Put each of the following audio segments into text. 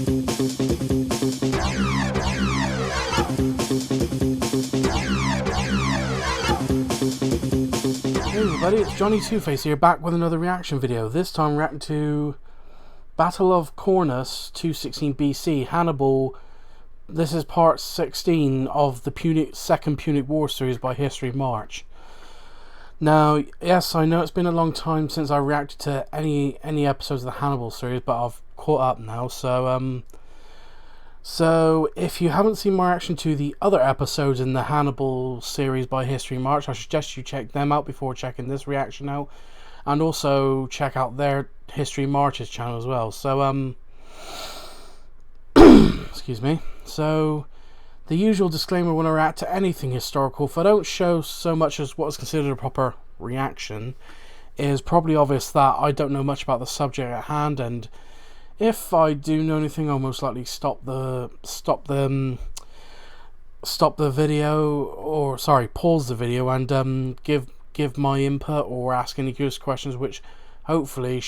Everybody, it's Johnny Two-Face here, back with another reaction video. This time reacting to Battle of Cornus 216 BC, Hannibal. This is part 16 of the second Punic War series by History March. Now, yes, I know it's been a long time since I reacted to any episodes of the Hannibal series, but I've caught up now. So if you haven't seen my reaction to the other episodes in the Hannibal series by History March, I suggest you check them out before checking this reaction out, and also check out their History March's channel as well. So excuse me. So the usual disclaimer when I react to anything historical, if I don't show so much as what is considered a proper reaction, is probably obvious that I don't know much about the subject at hand, and if I do know anything, I'll most likely stop the video, or sorry, pause the video and give my input or ask any curious questions, which hopefully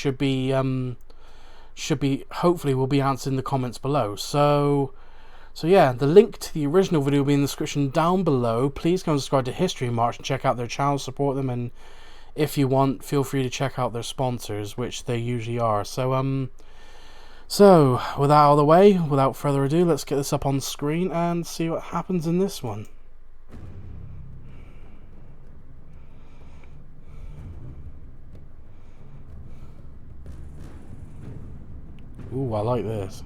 will be answered in the comments below. So yeah, the link to the original video will be in the description down below. Please go and subscribe to History March and check out their channel, support them, and if you want, feel free to check out their sponsors, which they usually are. So, with that out of the way, without further ado, let's get this up on screen and see what happens in this one. Ooh, I like this.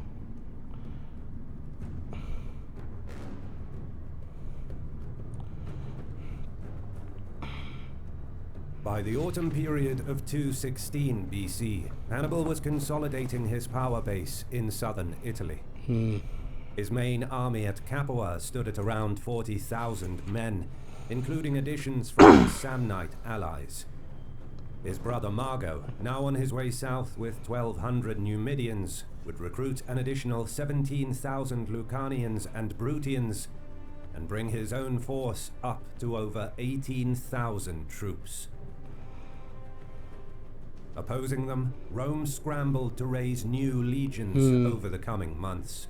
By the autumn period of 216 BC, Hannibal was consolidating his power base in southern Italy. His main army at Capua stood at around 40,000 men, including additions from his Samnite allies. His brother Mago, now on his way south with 1,200 Numidians, would recruit an additional 17,000 Lucanians and Brutians, and bring his own force up to over 18,000 troops. Opposing them, Rome scrambled to raise new legions over the coming months.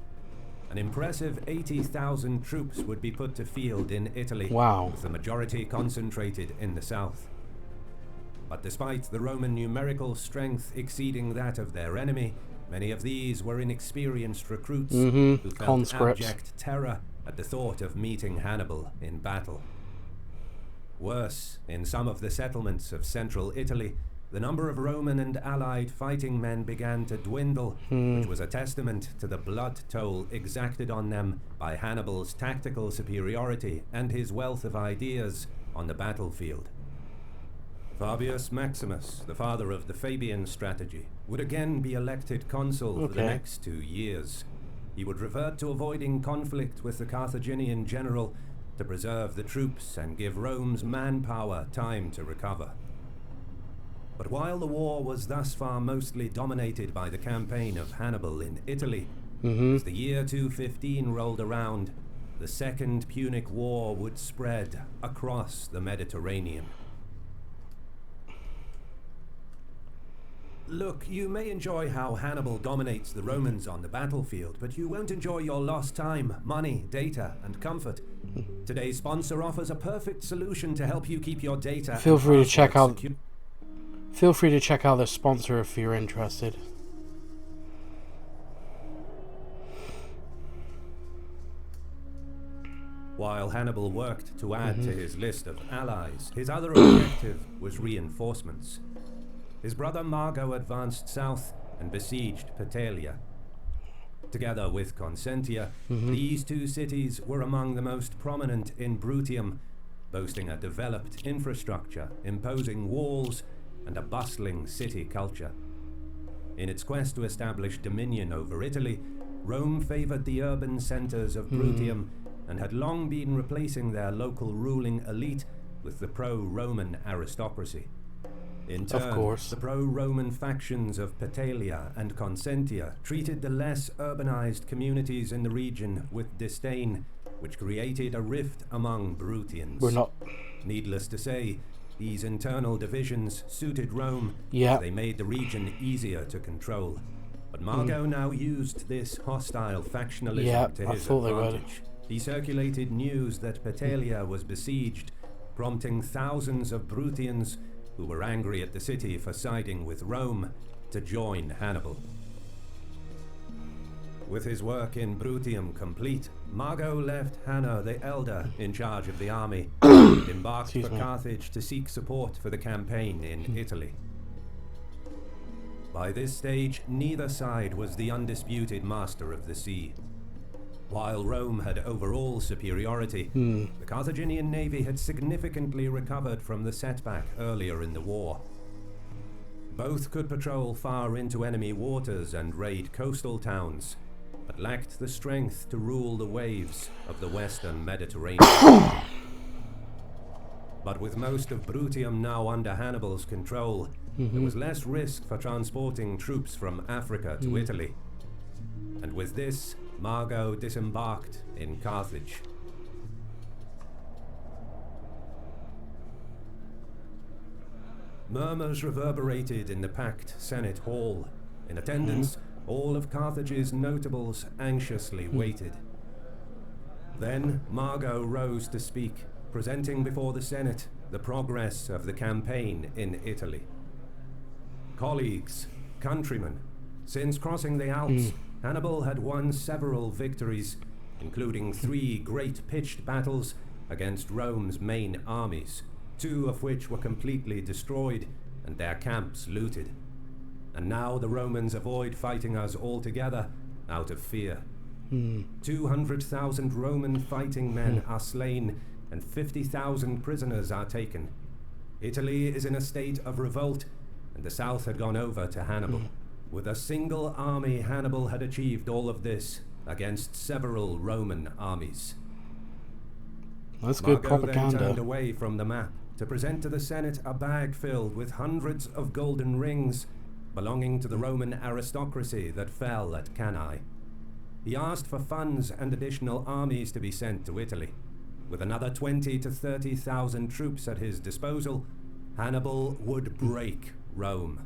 An impressive 80,000 troops would be put to field in Italy, with the majority concentrated in the south. But despite the Roman numerical strength exceeding that of their enemy, many of these were inexperienced recruits who felt abject terror at the thought of meeting Hannibal in battle. Worse, in some of the settlements of central Italy, the number of Roman and allied fighting men began to dwindle, which was a testament to the blood toll exacted on them by Hannibal's tactical superiority and his wealth of ideas on the battlefield. Fabius Maximus, the father of the Fabian strategy, would again be elected consul for the next 2 years. He would revert to avoiding conflict with the Carthaginian general to preserve the troops and give Rome's manpower time to recover. But while the war was thus far mostly dominated by the campaign of Hannibal in Italy, as the year 215 rolled around, the Second Punic War would spread across the Mediterranean. Look, you may enjoy how Hannibal dominates the Romans on the battlefield, but you won't enjoy your lost time, money, data, and comfort. Today's sponsor offers a perfect solution to help you keep your data. Feel free to check out the sponsor if you're interested. While Hannibal worked to add to his list of allies, his other objective was reinforcements. His brother Mago advanced south and besieged Petelia. Together with Consentia, these two cities were among the most prominent in Brutium, boasting a developed infrastructure, imposing walls, and a bustling city culture. In its quest to establish dominion over Italy, Rome favored the urban centers of Brutium and had long been replacing their local ruling elite with the pro-Roman aristocracy. In turn, the pro-Roman factions of Petelia and Consentia treated the less urbanized communities in the region with disdain, which created a rift among Brutians. Needless to say, these internal divisions suited Rome, as they made the region easier to control. But Mago now used this hostile factionalism to his advantage. He circulated news that Petelia was besieged, prompting thousands of Bruttians, who were angry at the city for siding with Rome, to join Hannibal. With his work in Bruttium complete, Mago left Hanno the Elder in charge of the army and embarked for Carthage to seek support for the campaign in Italy. By this stage, neither side was the undisputed master of the sea. While Rome had overall superiority, the Carthaginian navy had significantly recovered from the setback earlier in the war. Both could patrol far into enemy waters and raid coastal towns, but lacked the strength to rule the waves of the western Mediterranean. But with most of Bruttium now under Hannibal's control, there was less risk for transporting troops from Africa to Italy. And with this, Mago disembarked in Carthage. Murmurs reverberated in the packed Senate hall. In attendance, all of Carthage's notables anxiously waited. Then Mago rose to speak, presenting before the Senate the progress of the campaign in Italy. Colleagues, countrymen, since crossing the Alps, Hannibal had won several victories, including 3 great pitched battles against Rome's main armies, 2 of which were completely destroyed and their camps looted. And now the Romans avoid fighting us altogether out of fear. 200,000 Roman fighting men are slain and 50,000 prisoners are taken. Italy is in a state of revolt, and the south had gone over to Hannibal. With a single army, Hannibal had achieved all of this against several Roman armies. That's good propaganda. Then turned away from the map to present to the Senate a bag filled with hundreds of golden rings belonging to the Roman aristocracy that fell at Cannae. He asked for funds and additional armies to be sent to Italy. With another 20 to 30,000 troops at his disposal, Hannibal would break Rome.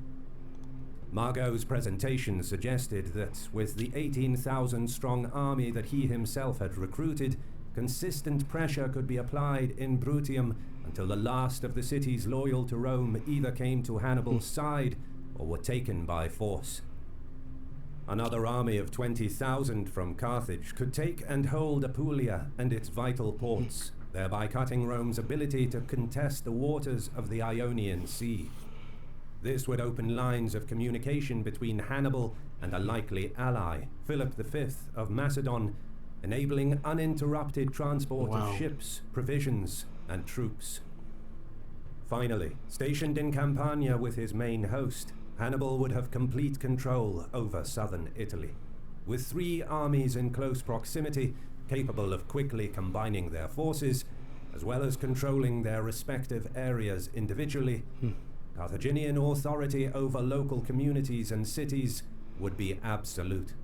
Mago's presentation suggested that with the 18,000-strong army that he himself had recruited, consistent pressure could be applied in Bruttium until the last of the cities loyal to Rome either came to Hannibal's side or were taken by force. Another army of 20,000 from Carthage could take and hold Apulia and its vital ports, thereby cutting Rome's ability to contest the waters of the Ionian Sea. This would open lines of communication between Hannibal and a likely ally, Philip V of Macedon, enabling uninterrupted transport of ships, provisions, and troops. Finally, stationed in Campania with his main host, Hannibal would have complete control over southern Italy. With 3 armies in close proximity, capable of quickly combining their forces, as well as controlling their respective areas individually, Carthaginian authority over local communities and cities would be absolute.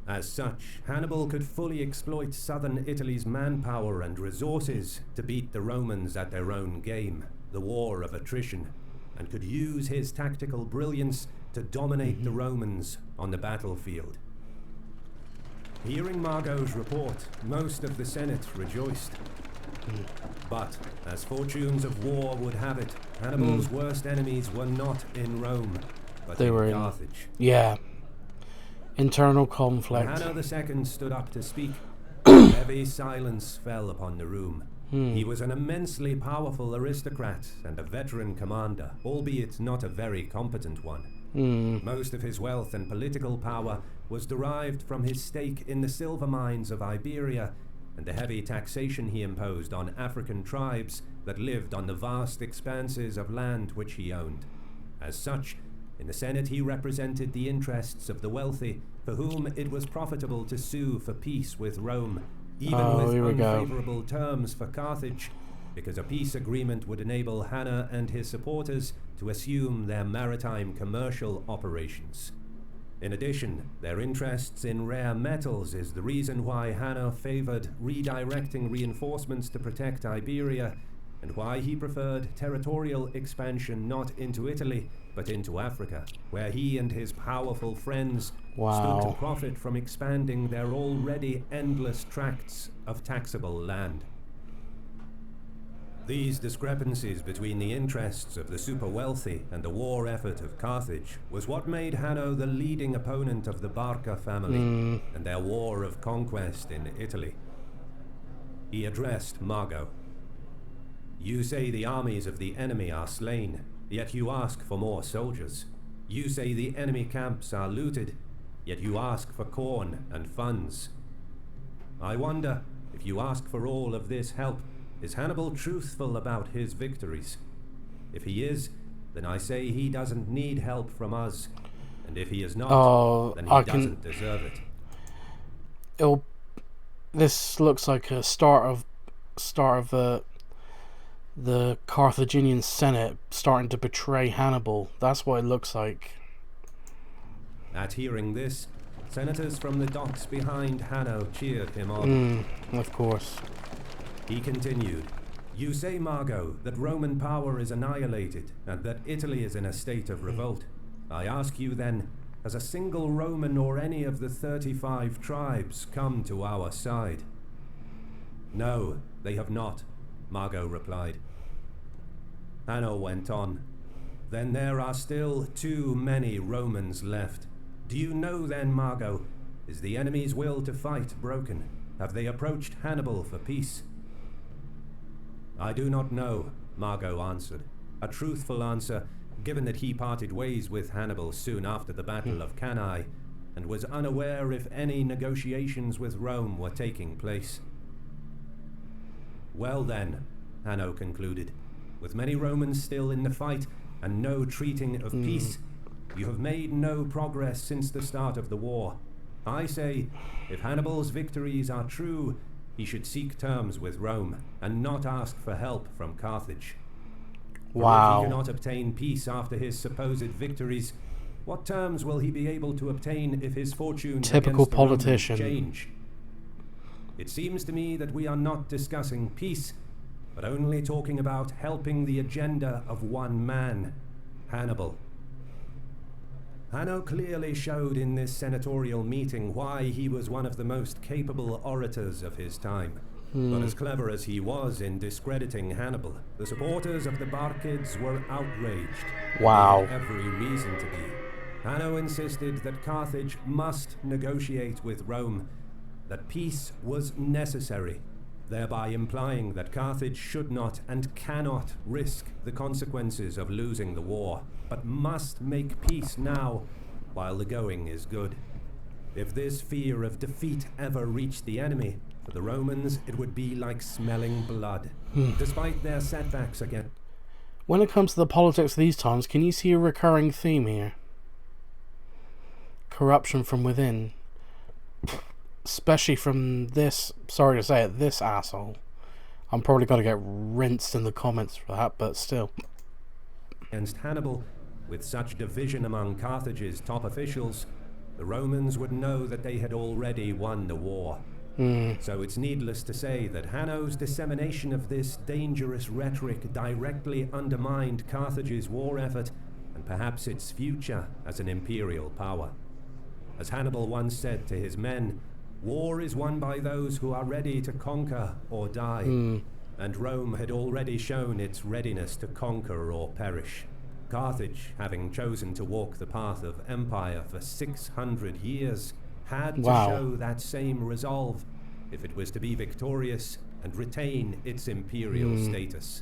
As such, Hannibal could fully exploit southern Italy's manpower and resources to beat the Romans at their own game, the war of attrition, and could use his tactical brilliance to dominate the Romans on the battlefield. Hearing Mago's report, most of the Senate rejoiced. But, as fortunes of war would have it, Hannibal's worst enemies were not in Rome, but they were in Carthage. Internal conflict. When Hanno II stood up to speak, heavy silence fell upon the room. He was an immensely powerful aristocrat and a veteran commander, albeit not a very competent one. Most of his wealth and political power was derived from his stake in the silver mines of Iberia and the heavy taxation he imposed on African tribes that lived on the vast expanses of land which he owned. As such, in the Senate he represented the interests of the wealthy, for whom it was profitable to sue for peace with Rome, even with unfavorable terms for Carthage, because a peace agreement would enable Hanno and his supporters to assume their maritime commercial operations. In addition, their interests in rare metals is the reason why Hanno favored redirecting reinforcements to protect Iberia, and why he preferred territorial expansion not into Italy, but into Africa, where he and his powerful friends Wow. stood to profit from expanding their already endless tracts of taxable land. These discrepancies between the interests of the super-wealthy and the war effort of Carthage was what made Hanno the leading opponent of the Barca family and their war of conquest in Italy. He addressed Mago. "You say the armies of the enemy are slain, yet you ask for more soldiers. You say the enemy camps are looted, yet you ask for corn and funds. I wonder, if you ask for all of this help, is Hannibal truthful about his victories? If he is, then I say he doesn't need help from us, and if he is not, then he doesn't deserve it." This looks like a start of the Carthaginian Senate starting to betray Hannibal. That's what it looks like. At hearing this, senators from the docks behind Hanno cheered him on. Of course. He continued, "You say, Mago, that Roman power is annihilated and that Italy is in a state of revolt. I ask you then, has a single Roman or any of the 35 tribes come to our side?" "No, they have not," Mago replied. Hanno went on, "Then there are still too many Romans left. Do you know then, Mago, is the enemy's will to fight broken? Have they approached Hannibal for peace?" "I do not know," Mago answered. A truthful answer, given that he parted ways with Hannibal soon after the Battle of Cannae, and was unaware if any negotiations with Rome were taking place. "Well then," Hanno concluded, "with many Romans still in the fight, and no treating of peace, you have made no progress since the start of the war. I say, if Hannibal's victories are true, he should seek terms with Rome, and not ask for help from Carthage. Wow. For if he cannot obtain peace after his supposed victories, what terms will he be able to obtain if his fortunes Typical against the Romans politician. change? It seems to me that we are not discussing peace, but only talking about helping the agenda of one man, Hannibal." Hanno clearly showed in this senatorial meeting why he was one of the most capable orators of his time. But as clever as he was in discrediting Hannibal, the supporters of the Barcids were outraged. Wow. They had every reason to be. Hanno insisted that Carthage must negotiate with Rome, that peace was necessary, thereby implying that Carthage should not and cannot risk the consequences of losing the war, but must make peace now, while the going is good. If this fear of defeat ever reached the enemy, for the Romans it would be like smelling blood, despite their setbacks again. When it comes to the politics of these times, can you see a recurring theme here? Corruption from within. Especially from this, sorry to say it, this asshole. I'm probably going to get rinsed in the comments for that, but still. Against Hannibal, with such division among Carthage's top officials, the Romans would know that they had already won the war. So it's needless to say that Hanno's dissemination of this dangerous rhetoric directly undermined Carthage's war effort and perhaps its future as an imperial power. As Hannibal once said to his men, "War is won by those who are ready to conquer or die." And Rome had already shown its readiness to conquer or perish. Carthage, having chosen to walk the path of empire for 600 years, had to show that same resolve if it was to be victorious and retain its imperial status.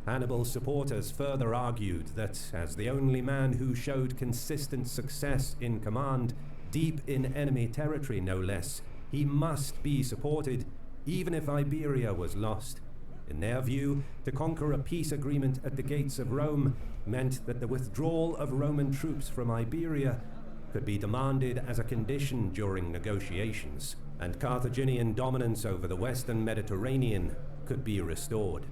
Hannibal's supporters further argued that, as the only man who showed consistent success in command, deep in enemy territory no less, he must be supported, even if Iberia was lost. In their view, to conquer a peace agreement at the gates of Rome meant that the withdrawal of Roman troops from Iberia could be demanded as a condition during negotiations, and Carthaginian dominance over the western Mediterranean could be restored.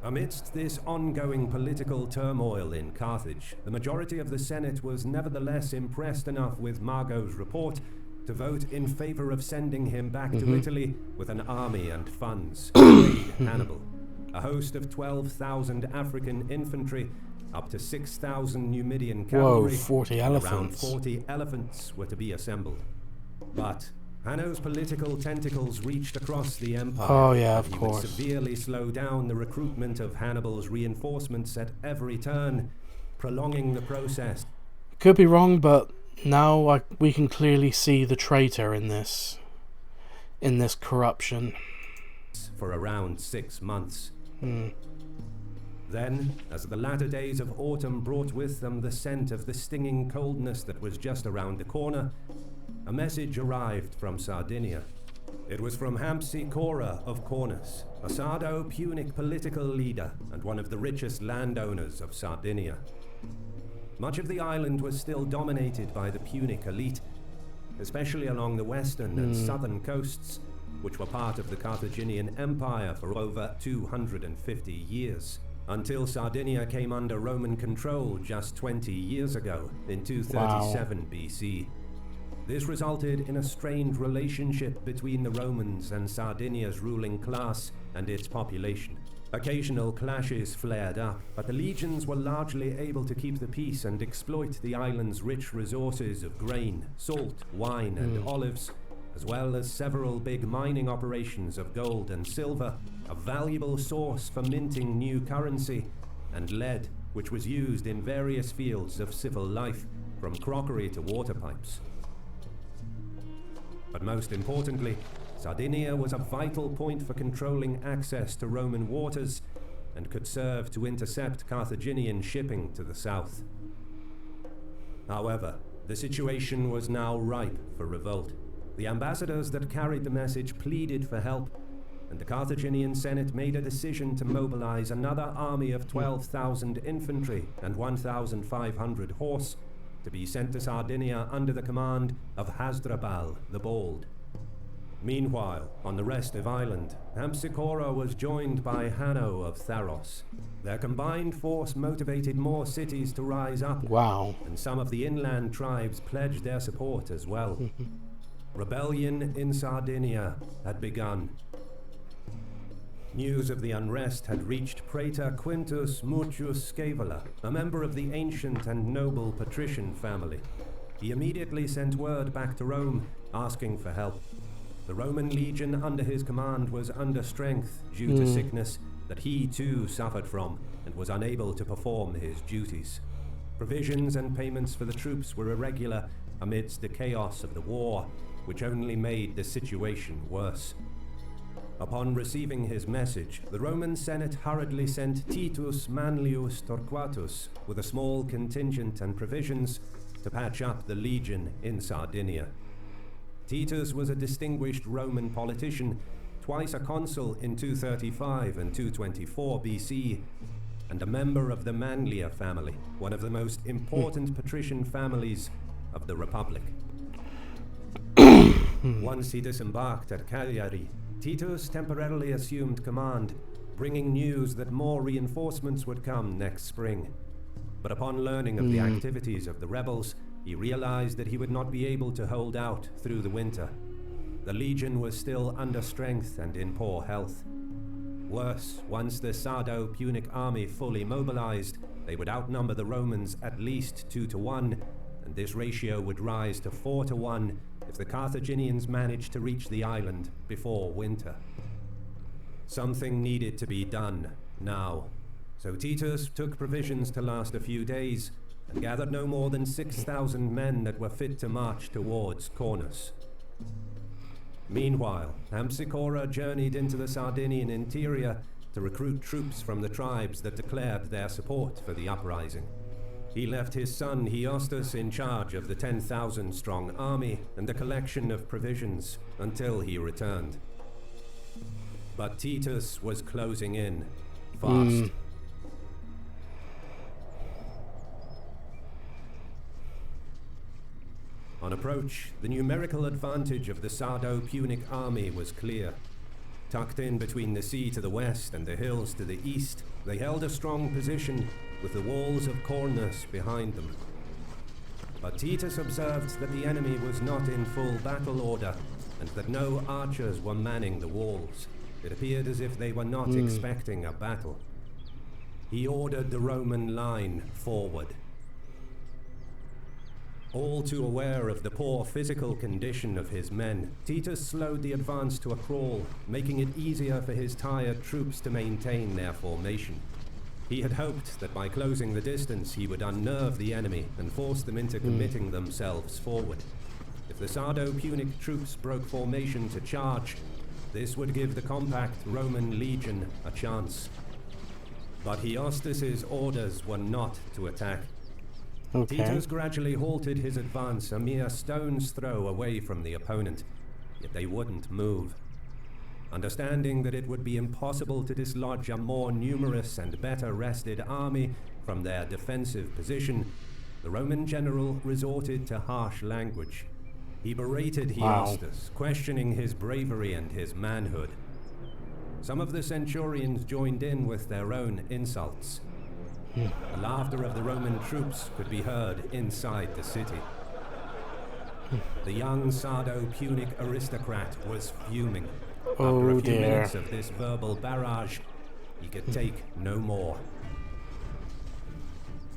Amidst this ongoing political turmoil in Carthage, the majority of the Senate was nevertheless impressed enough with Mago's report to vote in favor of sending him back to Italy with an army and funds to aid Hannibal. a host of 12,000 African infantry, up to 6,000 Numidian cavalry, whoa, 40 elephants. Around 40 elephants were to be assembled. But Hanno's political tentacles reached across the empire. Oh yeah, of he course. would severely slow down the recruitment of Hannibal's reinforcements at every turn, prolonging the process. Could be wrong, but now we can clearly see the traitor in this corruption. For around 6 months. Hmm. Then, as the latter days of autumn brought with them the scent of the stinging coldness that was just around the corner, a message arrived from Sardinia. It was from Hampsicora of Cornus, a Sardo-Punic political leader and one of the richest landowners of Sardinia. Much of the island was still dominated by the Punic elite, especially along the western and southern coasts, which were part of the Carthaginian Empire for over 250 years, until Sardinia came under Roman control just 20 years ago in 237 BC. This resulted in a strained relationship between the Romans and Sardinia's ruling class and its population. Occasional clashes flared up, but the legions were largely able to keep the peace and exploit the island's rich resources of grain, salt, wine, and olives, as well as several big mining operations of gold and silver, a valuable source for minting new currency, and lead, which was used in various fields of civil life, from crockery to water pipes. But most importantly, Sardinia was a vital point for controlling access to Roman waters and could serve to intercept Carthaginian shipping to the south. However, the situation was now ripe for revolt. The ambassadors that carried the message pleaded for help, and the Carthaginian Senate made a decision to mobilize another army of 12,000 infantry and 1,500 horse to be sent to Sardinia under the command of Hasdrubal the Bold. Meanwhile, on the restive island, Hampsicora was joined by Hanno of Tharos. Their combined force motivated more cities to rise up. Wow. And some of the inland tribes pledged their support as well. Rebellion in Sardinia had begun. News of the unrest had reached Praetor Quintus Mucius Scaevola, a member of the ancient and noble patrician family. He immediately sent word back to Rome, asking for help. The Roman legion under his command was under strength due to sickness that he too suffered from and was unable to perform his duties. Provisions and payments for the troops were irregular amidst the chaos of the war, which only made the situation worse. Upon receiving his message, the Roman Senate hurriedly sent Titus Manlius Torquatus with a small contingent and provisions to patch up the legion in Sardinia. Titus was a distinguished Roman politician, twice a consul in 235 and 224 BC, and a member of the Manlia family, one of the most important patrician families of the Republic. Once he disembarked at Cagliari, Titus temporarily assumed command, bringing news that more reinforcements would come next spring. But upon learning of the activities of the rebels, he realized that he would not be able to hold out through the winter. The legion was still under strength and in poor health. Worse, once the Sardo-Punic army fully mobilized, they would outnumber the Romans at least 2-1, and this ratio would rise to 4-1 if the Carthaginians managed to reach the island before winter. Something needed to be done now, so Titus took provisions to last a few days and gathered no more than 6,000 men that were fit to march towards Cornus. Meanwhile, Hampsicora journeyed into the Sardinian interior to recruit troops from the tribes that declared their support for the uprising. He left his son Hiostus in charge of the 10,000-strong army and a collection of provisions until he returned. But Titus was closing in fast. On approach, the numerical advantage of the Sardo-Punic army was clear. Tucked in between the sea to the west and the hills to the east, they held a strong position with the walls of Cornus behind them. But Titus observed that the enemy was not in full battle order and that no archers were manning the walls. It appeared as if they were not expecting a battle. He ordered the Roman line forward. All too aware of the poor physical condition of his men, Titus slowed the advance to a crawl, making it easier for his tired troops to maintain their formation. He had hoped that by closing the distance he would unnerve the enemy and force them into committing themselves forward. If the Sardo-Punic troops broke formation to charge, this would give the compact Roman legion a chance. But Heostas's orders were not to attack. Okay. Titus gradually halted his advance a mere stone's throw away from the opponent, yet they wouldn't move. Understanding that it would be impossible to dislodge a more numerous and better rested army from their defensive position, the Roman general resorted to harsh language. He berated Heostas, questioning his bravery and his manhood. Some of the centurions joined in with their own insults. The laughter of the Roman troops could be heard inside the city. The young Sardo-Punic aristocrat was fuming. After a few minutes of this verbal barrage, he could take no more.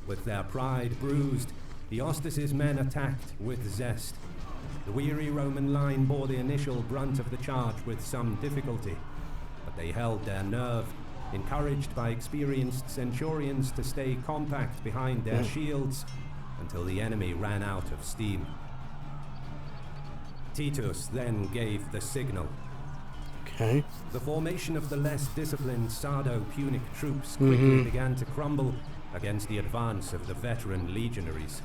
With their pride bruised, Heostas's men attacked with zest. The weary Roman line bore the initial brunt of the charge with some difficulty, but they held their nerve, encouraged by experienced centurions to stay compact behind their shields until the enemy ran out of steam. Titus then gave the signal. Okay. The formation of the less disciplined Sardo-Punic troops quickly began to crumble against the advance of the veteran legionaries.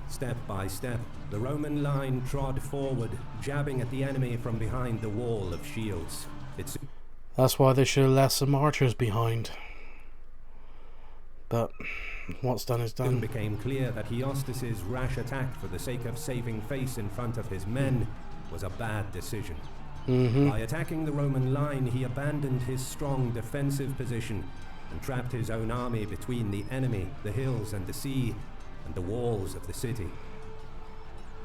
Step by step, the Roman line trod forward, jabbing at the enemy from behind the wall of shields. That's why they should have left some archers behind. But what's done is done. It became clear that Heostas's rash attack for the sake of saving face in front of his men was a bad decision. By attacking the Roman line, he abandoned his strong defensive position and trapped his own army between the enemy, the hills and the sea, and the walls of the city.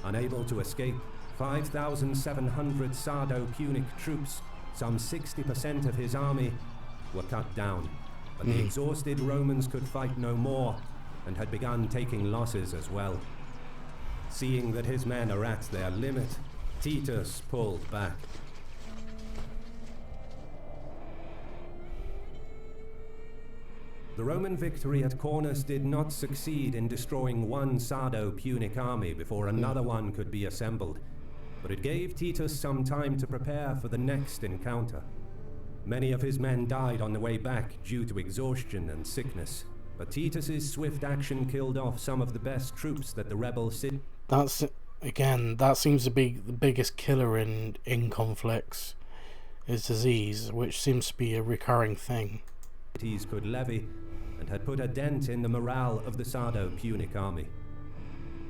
Unable to escape, 5,700 Sardo-Punic troops, some 60% of his army, were cut down, but the exhausted Romans could fight no more and had begun taking losses as well. Seeing that his men are at their limit, Titus pulled back. The Roman victory at Cornus did not succeed in destroying one Sardo-Punic army before another one could be assembled, but it gave Titus some time to prepare for the next encounter. Many of his men died on the way back due to exhaustion and sickness, but Titus's swift action killed off some of the best troops that the rebel city... That seems to be the biggest killer in conflicts, is disease, which seems to be a recurring thing. ...could levy, and had put a dent in the morale of the Sardo-Punic army.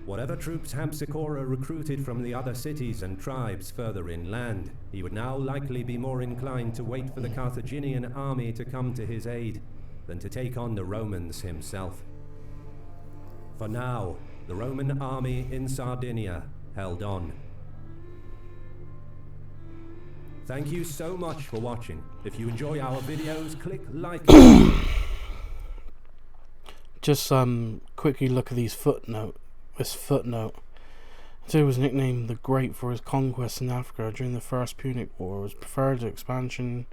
Whatever troops Hampsicora recruited from the other cities and tribes further inland, he would now likely be more inclined to wait for the Carthaginian army to come to his aid than to take on the Romans himself. For now, the Roman army in Sardinia held on. Thank you so much for watching. If you enjoy our videos, click like. Just quickly look at these footnote. This footnote. So he was nicknamed the Great for his conquests in Africa during the First Punic War. Was preferred to expansion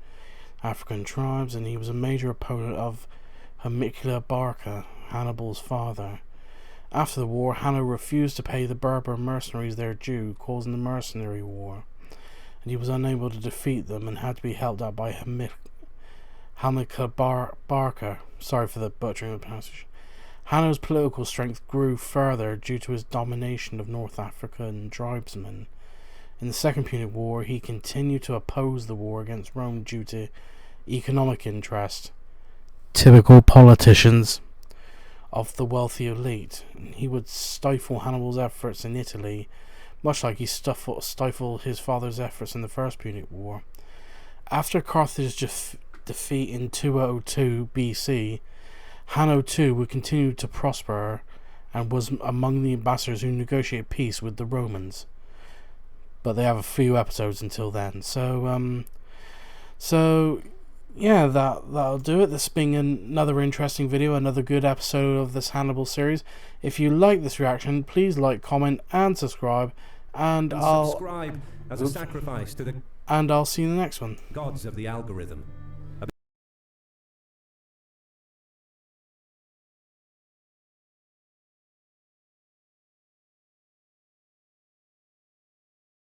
African tribes, and he was a major opponent of Hannibal Barca, Hannibal's father. After the war, Hannibal refused to pay the Berber mercenaries their due, causing the Mercenary War, and he was unable to defeat them and had to be helped out by Hannibal Barca. Sorry for the butchering of the passage. Hannibal's political strength grew further due to his domination of North African tribesmen. In the Second Punic War, he continued to oppose the war against Rome due to economic interest. Typical politicians of the wealthy elite. He would stifle Hannibal's efforts in Italy, much like he stifled his father's efforts in the First Punic War. After Carthage's defeat in 202 BC, Hanno too would continue to prosper and was among the ambassadors who negotiated peace with the Romans. But they have a few episodes until then. So So yeah, that'll do it. This being another interesting video, another good episode of this Hannibal series. If you like this reaction, please like, comment, and subscribe. And subscribe as a sacrifice to the and I'll see you in the next one. gods of the algorithm.